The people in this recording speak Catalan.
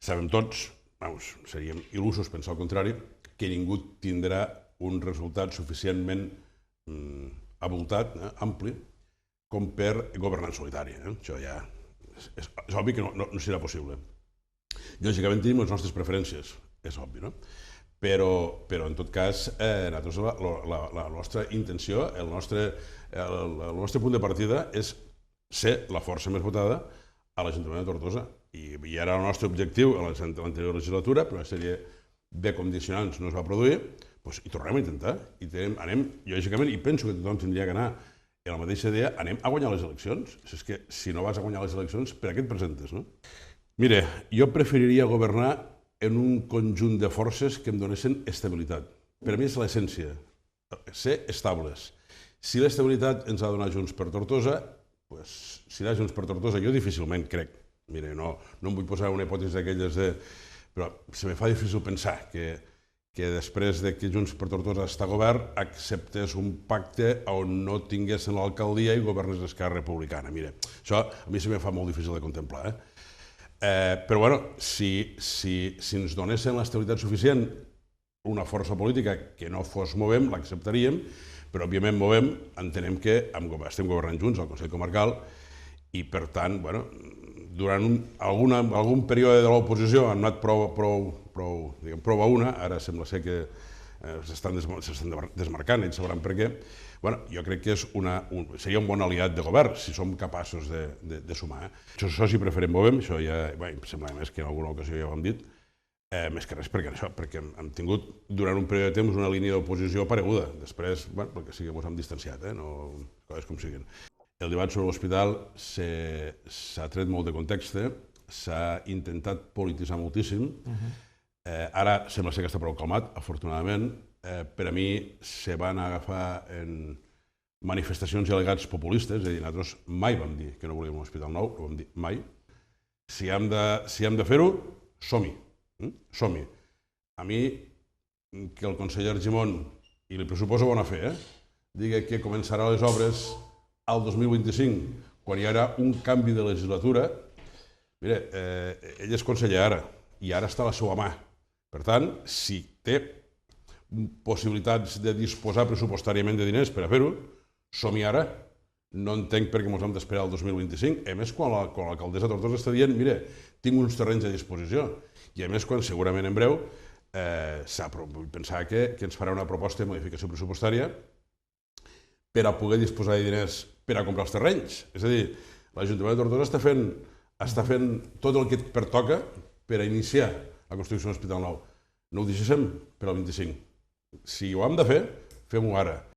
Sabem tots, seríem il·lusos pensar el contrari, que ningú tindrà un resultat suficientment abultat, ampli, com per governar en solitari. Això ja és obvi que no serà possible. Lògicament tenim les nostres preferències, és obvi, no? Però en tot cas, nosaltres la nostra intenció, el nostre punt de partida és ser la força més votada a l'Ajuntament de Tortosa. I era el nostre objectiu a l'anterior legislatura, però una sèrie de condicionants no es va produir, i tornem a intentar. Anem, lògicament, i penso que tothom tindria que anar en la mateixa idea, anem a guanyar les eleccions. És que si no vas a guanyar les eleccions, per a què et presentes, no? Mire, jo preferiria governar en un conjunt de forces que em donessin estabilitat. Per a mi és l'essència, ser estables. Si l'estabilitat ens ha de donar Junts per Tortosa, si serà Junts per Tortosa, jo difícilment crec. Mira, no em vull posar una hipòtesi d'aquelles de... Però se me fa difícil pensar que després que Junts per Tortosa està a govern acceptés un pacte on no tinguessin l'alcaldia i governés l'Esquerra Republicana. Mira, això a mi se me fa molt difícil de contemplar. Però, bueno, si ens donessin l'estabilitat suficient, una força política que no fos Movem, l'acceptaríem, però, òbviament, Movem entenem que estem governant junts al Consell Comarcal i, per tant, durant algun període de l'oposició han anat prou a una, ara sembla ser que s'estan desmarcant, ells sabran per què. Jo crec que seria un bon aliat de govern si som capaços de sumar. Això sí preferent Movem, això ja em sembla més que en alguna ocasió ja ho hem dit, més que res perquè hem tingut durant un període de temps una línia d'oposició pareguda. Després, perquè sí que ens hem distanciat, coses com siguin. El debat sobre l'hospital s'ha tret molt de context, s'ha intentat polititzar moltíssim. Ara sembla ser que està prou calmat, afortunadament. Per a mi se van agafar en manifestacions i al·legats populistes, és a dir, nosaltres mai vam dir que no volíem un hospital nou, no ho vam dir mai. Si hem de fer-ho, som-hi. Som-hi. A mi, que el conseller Argimon, i li pressuposo bona fe, digui que començarà les obres al 2025, quan hi haurà un canvi de legislatura, mira, ell és conseller ara, i ara està a la seva mà. Per tant, si té possibilitats de disposar pressupostàriament de diners per a fer-ho, som-hi ara. No entenc per què ens hem d'esperar al 2025. A més, quan l'alcaldessa Tortosa està dient, mira, tinc uns terrenys a disposició. I a més, quan segurament en breu vull pensar que ens farà una proposta de modificació pressupostària per a poder disposar de diners per a comprar els terrenys. És a dir, l'Ajuntament de Tortosa està fent tot el que pertoca per a iniciar la construcció d'un hospital nou. No ho deixem per al 25. Si ho hem de fer, fem-ho ara.